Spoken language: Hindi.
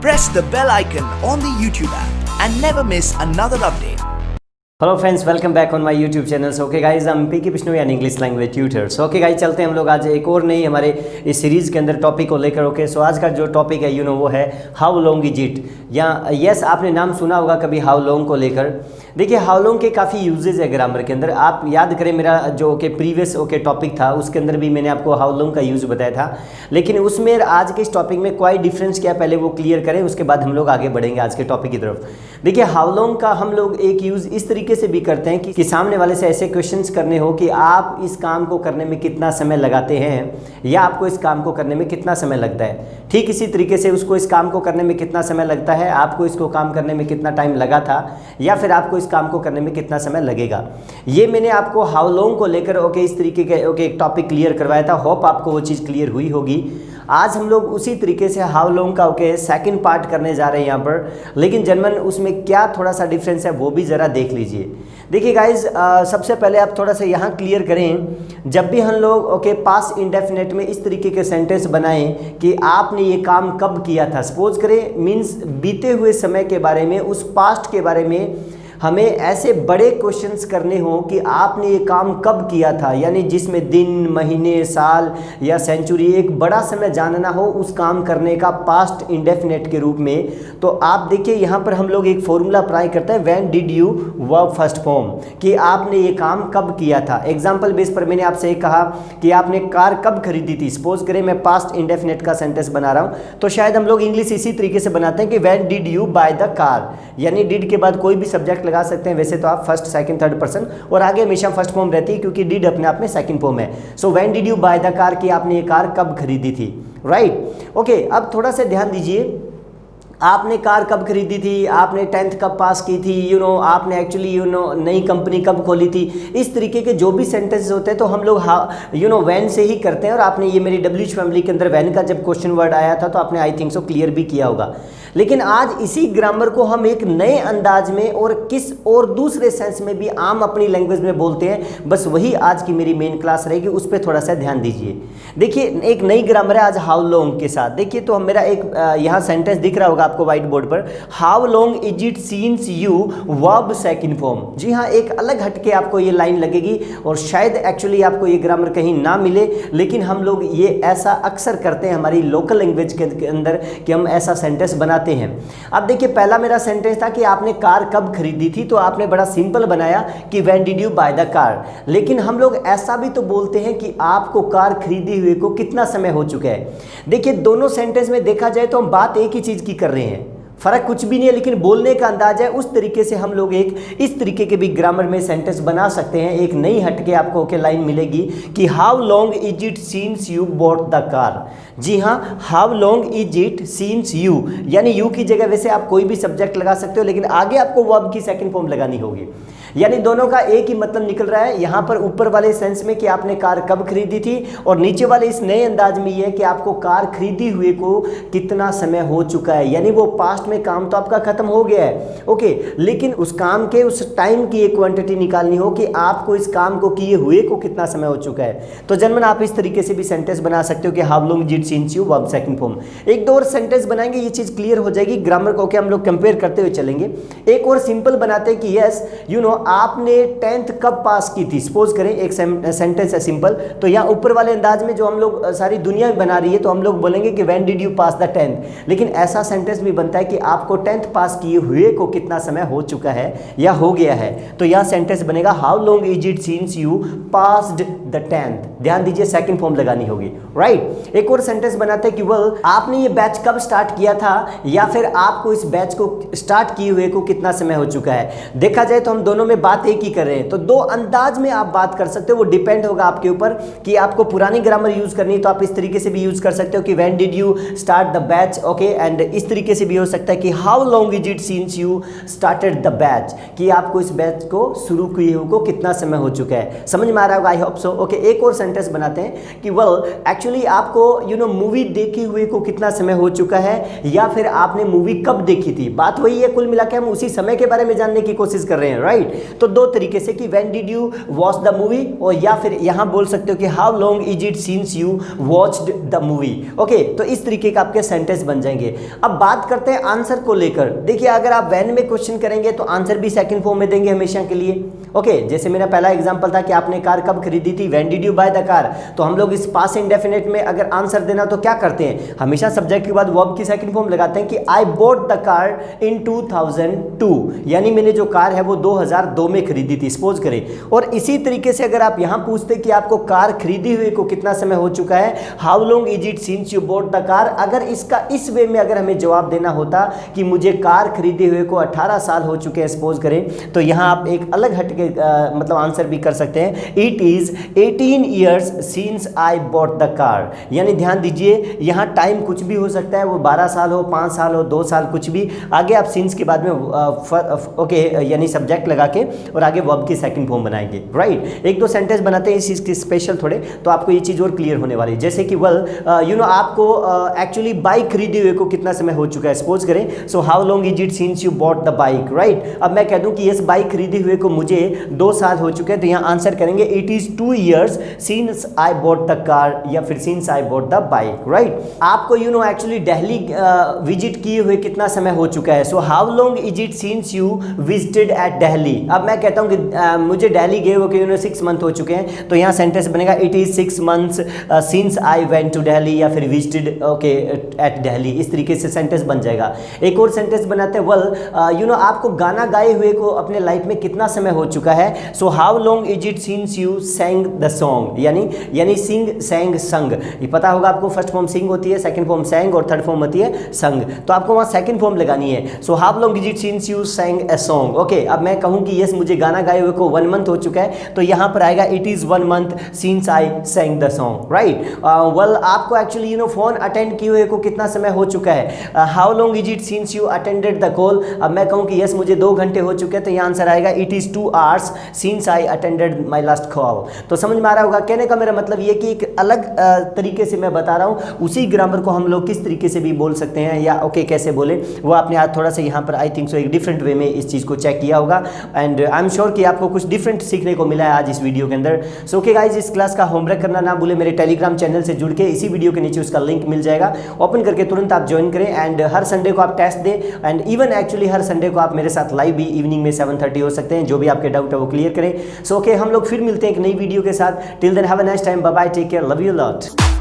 Press the bell icon on the YouTube app and never miss another update. Hello friends, welcome back on my YouTube channel. So okay guys, हम P.K.SIR and English language tutors. Okay guys, चलते हैं हम लोग आज एक और नई हमारे इस सीरीज़ के अंदर टॉपिक को लेकर। ओके सो आज का जो टॉपिक है वो है हाउ लॉन्ग इज इट, या यस आपने नाम सुना होगा कभी हाउ लॉन्ग को लेकर। देखिए हाउ लॉन्ग के काफ़ी यूजेज है ग्रामर के अंदर। आप याद करें मेरा जो प्रीवियस टॉपिक था उसके अंदर भी मैंने आपको हाउ लॉन्ग का यूज़ बताया था, लेकिन उसमें आज के इस टॉपिक में कोई डिफरेंस क्या पहले वो क्लियर करें, उसके बाद हम लोग आगे बढ़ेंगे आज के टॉपिक की तरफ। देखिए हाउ लॉन्ग का हम लोग एक यूज़ इस तरीके से भी करते हैं कि सामने वाले से ऐसे क्वेश्चंस करने हो कि आप इस काम को करने में कितना समय लगाते हैं, या आपको इस काम को करने में कितना समय लगता है। ठीक इसी तरीके से उसको इस काम को करने में कितना समय लगता है, आपको इसको काम करने में कितना टाइम लगा था, या फिर आपको इस काम को करने में कितना समय लगेगा। ये मैंने आपको हाउ लॉन्ग को लेकर इस तरीके के एक टॉपिक क्लियर करवाया था। होप आपको वो चीज़ क्लियर हुई होगी। आज हम लोग उसी तरीके से हाउ लॉन्ग का सेकंड पार्ट करने जा रहे हैं यहाँ पर, लेकिन जनरल उसमें क्या थोड़ा सा डिफरेंस है वो भी ज़रा देख लीजिए। देखिए गाइज, सबसे पहले आप थोड़ा सा यहाँ क्लियर करें, जब भी हम लोग पास्ट इंडेफिनेट में इस तरीके के सेंटेंस बनाएं कि आपने ये काम कब किया था, सपोज करें मीन्स बीते हुए समय के बारे में, उस पास्ट के बारे में हमें ऐसे बड़े क्वेश्चंस करने हो कि आपने ये काम कब किया था, यानी जिसमें दिन, महीने, साल या सेंचुरी, एक बड़ा समय जानना हो उस काम करने का पास्ट इंडेफिनेट के रूप में। तो आप देखिए यहाँ पर हम लोग एक फॉर्मूला अप्लाई करते हैं, when did you verb first form, कि आपने ये काम कब किया था। एग्जाम्पल बेस पर मैंने आपसे कहा कि आपने कार कब खरीदी थी, सपोज करें मैं पास्ट इंडेफिनेट का सेंटेंस बना रहा हूँ, तो शायद हम लोग इंग्लिश इसी तरीके से बनाते हैं कि when did you by the car, यानी डिड के बाद कोई भी सब्जेक्ट लगा सकते हैं। वैसे तो आप फर्स्ट, सेकंड, थर्ड पर्सन और आगे हमेशा फर्स्ट फॉर्म रहती है, क्योंकि डिड अपने आप में सेकंड फॉर्म है। So when did you by the car, कि आपने ये कार कब खरीदी थी, राइट। ओके, अब थोड़ा सा ध्यान दीजिए, आपने कार कब खरीदी थी, आपने 10th कब पास की थी, आपने एक्चुअली नई कंपनी कब खोली थी। इस तरीके के जो भी सेंटेंसेस होते हैं तो हम लोग वैन से ही करते हैं। और आपने ये मेरी WH फैमिली के अंदर वैन का जब क्वेश्चन वर्ड आया था तो आपने आई थिंक सो क्लियर भी किया होगा। लेकिन आज इसी ग्रामर को हम एक नए अंदाज में और दूसरे सेंस में भी आम अपनी लैंग्वेज में बोलते हैं। बस वही आज की मेरी मेन क्लास रहेगी, उस पर थोड़ा सा ध्यान दीजिए। देखिए एक नई ग्रामर है आज हाउ लॉन्ग के साथ। देखिए तो मेरा एक यहाँ सेंटेंस दिख रहा होगा आपको व्हाइट बोर्ड पर, how long is it since you verb second form. जी हाँ, एक अलग हटके आपको ये लाइन लगेगी और शायद एक्चुअली आपको ये ग्रामर कहीं ना मिले, लेकिन हम लोग ये ऐसा अक्सर करते हैं हमारी लोकल लैंग्वेज के अंदर कि हम ऐसा सेंटेंस बनाते हैं। अब देखिए पहला मेरा सेंटेंस था कि आपने कार कब खरीदी थी, तो आपने बड़ा सिंपल बनाया कि when did you by the car. लेकिन हम लोग ऐसा भी तो बोलते हैं कि आपको कार खरीदी हुए को कितना समय हो चुका है। देखिए दोनों सेंटेंस में देखा जाए तो हम बात एक ही चीज की कर रहे हैं, फर्क कुछ भी नहीं है, लेकिन बोलने का अंदाज है। उस तरीके से हम लोग एक इस तरीके के भी ग्रामर में सेंटेंस बना सकते हैं। एक नई हटके आपको लाइन मिलेगी कि how long is it since you bought the car. जी हाँ, how long is it since you, यानी यू की जगह वैसे आप कोई भी सब्जेक्ट लगा सकते हो, लेकिन आगे आपको वर्ब की सेकंड फॉर्म लगानी होगी। यानी दोनों का एक ही मतलब निकल रहा है। यहाँ पर ऊपर वाले सेंस में कि आपने कार कब खरीदी थी, और नीचे वाले इस नए अंदाज में ये है कि आपको कार खरीदी हुए को कितना समय हो चुका है, यानी वो पास्ट में काम तो आपका खत्म हो गया है। ओके, लेकिन उस काम के उस टाइम की एक क्वांटिटी निकालनी हो कि आपको इस काम को किए हुए को कितना समय हो चुका है। तो जनरल आप इस तरीके से भी सेंटेंस बना सकते हो कि how long is it since you verb second form. एक दो और सेंटेंस बनाएंगे, ये चीज क्लियर हो जाएगी। ग्रामर को हम लोग कंपेयर करते हुए चलेंगे। एक और सिंपल बनाते हैं कि यस आपने 10th कब पास की थी, सपोज करें एक सेंटेंस है सिंपल। तो यहाँ ऊपर वाले अंदाज में जो हम लोग सारी दुनिया बना रही है तो हम लोग बोलेंगे कि when did you pass the 10th। लेकिन ऐसा सेंटेंस भी बनता है कि आपको 10th पास किए हुए को कितना समय हो चुका है या हो गया है। तो यहाँ सेंटेंस बनेगा how long is it since you passed the 10th। ध्यान दीजिए सेकंड फॉर्म लगानी होगी, राइट। एक और सेंटेंस बनाते हैं कि वेल आपने ये बैच कब स्टार्ट किया था, या फिर आपको इस बैच को स्टार्ट किए हुए को कितना समय हो चुका है। देखा जाए तो हम दोनों में बात एक ही कर रहे हैं, तो दो अंदाज में आप बात कर सकते हो। वो डिपेंड होगा आपके ऊपर कि आपको पुरानी ग्रामर यूज करनी है तो आप इस तरीके से भी यूज कर सकते हो कि when did you start the batch. Okay, and इस तरीके से भी हो सकता है कि how long is it since you started the batch, कि आपको इस बैच को शुरू किए हुए को कितना समय हो चुका है। समझ में आ रहा होगा आई होप सो। ओके एक और सेंटेंस बनाते हैं कि वेल एक्चुअली आपको मूवी देखे हुए को कितना समय हो चुका है, या फिर आपने मूवी कब देखी थी। बात वही है, कुल मिला के हम उसी समय के बारे में जानने की कोशिश कर रहे हैं, राइट। तो दो तरीके से कि when did you watch the movie, और या फिर यहां बोल सकते हो कि how long is it since you watched the movie. Okay, तो इस तरीके का आपके सेंटेंस बन जाएंगे। अब बात करते हैं आंसर को लेकर। देखिए अगर आप व्हेन में क्वेश्चन करेंगे तो आंसर भी सेकंड फॉर्म में देंगे हमेशा के लिए। ओके, जैसे मेरा पहला एग्जांपल था कि आपने कार कब खरीदी थी, when did you by the car. तो हम लोग इस पास्ट इंडेफिनिट में अगर आंसर देना तो क्या करते हैं, हमेशा सब्जेक्ट के बाद वर्ब की सेकंड फॉर्म लगाते हैं कि आई बोट द कार इन 2002, यानी मैंने जो कार है वो 2002 में खरीदी थी, सपोज करें। और इसी तरीके से अगर आप यहां पूछते कि आपको कार खरीदी हुए को कितना समय हो चुका है, how long is it since you boat the car, अगर इसका इस वे में अगर हमें जवाब देना होता कि मुझे कार खरीदे हुए को 18 साल हो चुके हैं, सपोज करें, तो यहां आप एक अलग हटके मतलब आंसर भी कर सकते हैं, it is 18 years since I bought the car. यानी ध्यान दीजिए यहां टाइम कुछ भी हो सकता है, वो 12 साल हो, 5 साल हो, 2 साल, कुछ भी। आगे आप सिंस के बाद में ओके यानी सब्जेक्ट लगा के और आगे वर्ब की सेकंड फॉर्म बनाएंगे, राइट। एक दो सेंटेंस बनाते हैं इस चीज के स्पेशल थोड़े, तो आपको ये चीज और क्लियर होने वाली है। जैसे कि वेल आपको एक्चुअली बाइक खरीदे हुए को कितना समय हो चुका है, सपोज करें, सो how long is it since you bought the bike, right. अब मैं कह दूं कि यस बाइक खरीदे हुए को मुझे 2 साल हो चुके हैं, तो यहाँ आंसर करेंगे it is 2 years since I bought the car, या फिर since I bought the bike, right. आपको एक्चुअली दिल्ली विजिट किए हुए कितना समय हो चुका है, so how long is it since you visited at Delhi. अब मैं कहता हूँ कि मुझे दिल्ली गए हुए 6 मंथ हो चुके हैं, तो यहाँ सेंटेंस बनेगा it is 6 months since I went to Delhi, या फिर विजिटेड ओके एट दिल्ली। इस तरीके से सेंटेंस बन जाएगा। एक और सेंटेंस बनाते हैं, वेल आपको गाना गाए हुए को अपने लाइफ में कितना समय हो चुका है, so how long is it since you sang the song, यानी सिंग सैंग संग। ये पता होगा आपको, फर्स्ट फॉर्म सिंग होती है, सेकंड फॉर्म सैंग और थर्ड फॉर्म होती है संग, तो आपको वहाँ सेकंड फॉर्म लगानी है। So how long is it since you सैंग a song. Okay, अब मैं कहूँ कि यस मुझे गाना गाए हुए को 1 मंथ हो चुका है, तो यहाँ पर आएगा it is 1 month since I sang the song, right. Well आपको एक्चुअली फोन अटेंड किए हुए को कितना समय हो चुका है, how long is it since you attended the call. अब मैं कहूँ कि यस मुझे 2 घंटे हो चुके हैं, तो यहाँ आंसर आएगा it is 2 hours since I attended my last call. तो समझ में आ रहा होगा, कहने का मेरा मतलब ये कि एक अलग तरीके से मैं बता रहा हूँ, उसी ग्रामर को हम लोग किस तरीके से भी बोल सकते हैं, या ओके कैसे बोले वो आपने आज थोड़ा सा यहाँ पर आई थिंक सो एक डिफरेंट वे में इस चीज़ को चेक किया होगा, एंड आई एम श्योर कि आपको कुछ डिफरेंट सीखने को मिला है आज इस वीडियो के अंदर। सो ओके गाइज, इस क्लास का होमवर्क करना ना भूले, मेरे टेलीग्राम चैनल से जुड़ के इसी वीडियो के नीचे उसका लिंक मिल जाएगा, ओपन करके तुरंत आप ज्वाइन करें, एंड हर संडे को आप टेस्ट दें, and even actually her Sunday को आप मेरे साथ लाइव भी इवनिंग में 7:30 हो सकते हैं, जो भी आपके डाउट है वो क्लियर करें। सो ओके, हम लोग फिर मिलते हैं एक नई वीडियो के साथ। Till then have a nice time, bye bye, take care, love you lot.